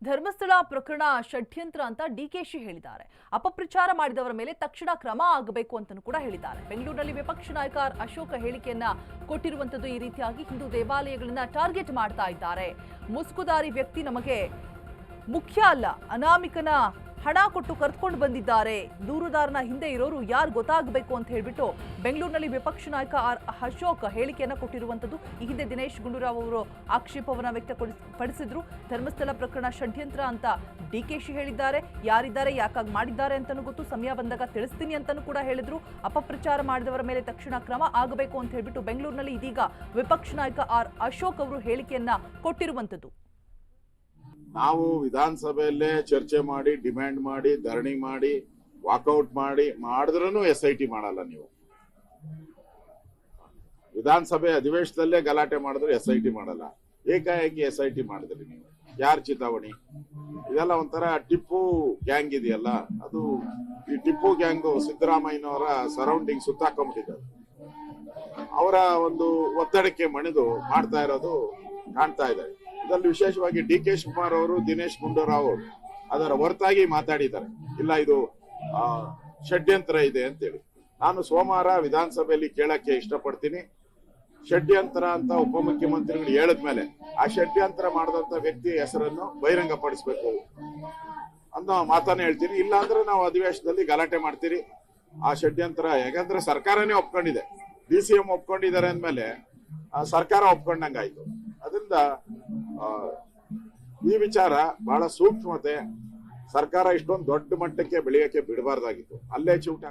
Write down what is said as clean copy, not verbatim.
ಧರ್ಮಸ್ಥಳ ಪ್ರಕರಣ ಷಡ್ಯಂತ್ರ ಅಂತ ಡಿಕೆಶಿ ಹೇಳಿದ್ದಾರೆ. ಅಪಪ್ರಚಾರ ಮಾಡಿದವರ ಮೇಲೆ ತಕ್ಷಣ ಕ್ರಮ ಆಗಬೇಕು ಅಂತಲೂ ಕೂಡ ಹೇಳಿದ್ದಾರೆ. ಬೆಂಗಳೂರಿನಲ್ಲಿ ವಿಪಕ್ಷ ನಾಯಕ ಅಶೋಕ ಹೇಳಿಕೆಯನ್ನ ಕೊಟ್ಟಿರುವಂತದ್ದು ಈ ರೀತಿಯಾಗಿ ಹಿಂದೂ ದೇವಾಲಯಗಳನ್ನ ಟಾರ್ಗೆಟ್ ಮಾಡ್ತಾ ಇದ್ದಾರೆ. ಮುಸುಕುದಾರಿ ವ್ಯಕ್ತಿ ನಮಗೆ ಮುಖ್ಯ ಅಲ್ಲ, ಅನಾಮಿಕನ ಹಣ ಕೊಟ್ಟು ಕರೆದುಕೊಂಡು ಬಂದಿದ್ದಾರೆ, ದೂರುದಾರನ ಹಿಂದೆ ಇರೋರು ಯಾರು ಗೊತ್ತಾಗಬೇಕು ಅಂತ ಹೇಳ್ಬಿಟ್ಟು ಬೆಂಗಳೂರಿನಲ್ಲಿ ವಿಪಕ್ಷ ನಾಯಕ ಅಶೋಕ್ ಹೇಳಿಕೆಯನ್ನ ಕೊಟ್ಟಿರುವಂತದ್ದು. ಈ ಹಿಂದೆ ದಿನೇಶ್ ಗುಂಡೂರಾವ್ ಅವರು ಆಕ್ಷೇಪವನ್ನ ವ್ಯಕ್ತಪಡಿಸಿದ್ರು. ಧರ್ಮಸ್ಥಳ ಪ್ರಕರಣ ಷಡ್ಯಂತ್ರ ಅಂತ ಡಿಕೆಶಿ ಹೇಳಿದ್ದಾರೆ. ಯಾರಿದ್ದಾರೆ, ಯಾಕಾಗಿ ಮಾಡಿದ್ದಾರೆ ಅಂತಾನೂ ಗೊತ್ತು, ಸಮಯ ಬಂದಾಗ ತಿಳಿಸ್ತೀನಿ ಅಂತಾನೂ ಕೂಡ ಹೇಳಿದ್ರು. ಅಪಪ್ರಚಾರ ಮಾಡಿದವರ ಮೇಲೆ ತಕ್ಷಣ ಕ್ರಮ ಆಗಬೇಕು ಅಂತ ಹೇಳ್ಬಿಟ್ಟು ಬೆಂಗಳೂರಿನಲ್ಲಿ ಇದೀಗ ವಿಪಕ್ಷ ನಾಯಕ ಅಶೋಕ್ ಅವರು ಹೇಳಿಕೆಯನ್ನ ಕೊಟ್ಟಿರುವಂತದ್ದು. ನಾವು ವಿಧಾನಸಭೆಯಲ್ಲೇ ಚರ್ಚೆ ಮಾಡಿ, ಡಿಮ್ಯಾಂಡ್ ಮಾಡಿ, ಧರಣಿ ಮಾಡಿ, ವಾಕೌಟ್ ಮಾಡಿದ್ರೂ SIT ಮಾಡಲ್ಲ. ನೀವು ವಿಧಾನಸಭೆ ಅಧಿವೇಶನದಲ್ಲೇ ಗಲಾಟೆ ಮಾಡಿದ್ರೆ SIT ಮಾಡಲ್ಲ. ಏಕಾಏಕಿ SIT ಮಾಡಿದ್ರಿ ನೀವು. ಯಾರ್ ಚಿತಾವಣಿ? ಇದೆಲ್ಲ ಒಂಥರ ಟಿಪ್ಪು ಗ್ಯಾಂಗ್ ಇದೆಯಲ್ಲ, ಅದು ಈ ಟಿಪ್ಪು ಗ್ಯಾಂಗ್ ಸಿದ್ದರಾಮಯ್ಯನವರ ಸರೌಂಡಿಂಗ್ ಸುತ್ತಾಕೊಂಡ್ಬಿಟ್ಟಿದ್ದಾರೆ. ಅವರ ಒಂದು ಒತ್ತಡಕ್ಕೆ ಮಣಿದು ಮಾಡ್ತಾ ಇರೋದು ಕಾಣ್ತಾ ಇದೆ. ಇದರಲ್ಲಿ ವಿಶೇಷವಾಗಿ DK ಶಿವಕುಮಾರ್ ಅವರು, ದಿನೇಶ್ ಗುಂಡೂರಾವ್ ಅವರು ಅದರ ಹೊರತಾಗಿ ಮಾತಾಡಿದ್ದಾರೆ. ಇಲ್ಲ, ಇದು ಷಡ್ಯಂತ್ರ ಇದೆ ಅಂತೇಳಿ. ನಾನು ಸೋಮವಾರ ವಿಧಾನಸಭೆಯಲ್ಲಿ ಕೇಳಕ್ಕೆ ಇಷ್ಟಪಡ್ತೀನಿ. ಷಡ್ಯಂತ್ರ ಅಂತ ಉಪಮುಖ್ಯಮಂತ್ರಿಗಳು ಹೇಳಿದ್ಮೇಲೆ ಆ ಷಡ್ಯಂತ್ರ ಮಾಡಿದಂತ ವ್ಯಕ್ತಿ ಹೆಸರನ್ನು ಬಹಿರಂಗಪಡಿಸಬೇಕು ಅನ್ನೋ ಮಾತನ್ನ ಹೇಳ್ತೀನಿ. ಇಲ್ಲ ಅಂದ್ರೆ ನಾವು ಅಧಿವೇಶನದಲ್ಲಿ ಗಲಾಟೆ ಮಾಡ್ತೀರಿ. ಆ ಷಡ್ಯಂತ್ರ ಯಾಕಂದ್ರೆ ಸರ್ಕಾರನೇ ಒಪ್ಕೊಂಡಿದೆ, DCM ಒಪ್ಕೊಂಡಿದ್ದಾರೆ ಅಂದ್ಮೇಲೆ ಸರ್ಕಾರ ಒಪ್ಕೊಂಡಂಗಾಯ್ತು. ಅದರಿಂದ ಈ ವಿಚಾರ ಬಹಳ ಸೂಕ್ಷ್ಮತೆ. ಸರ್ಕಾರ ಇಷ್ಟೊಂದು ದೊಡ್ಡ ಮಟ್ಟಕ್ಕೆ ಬೆಳೆಯಕ್ಕೆ ಬಿಡಬಾರ್ದಾಗಿತ್ತು. ಅಲ್ಲೇ ಚೂಟ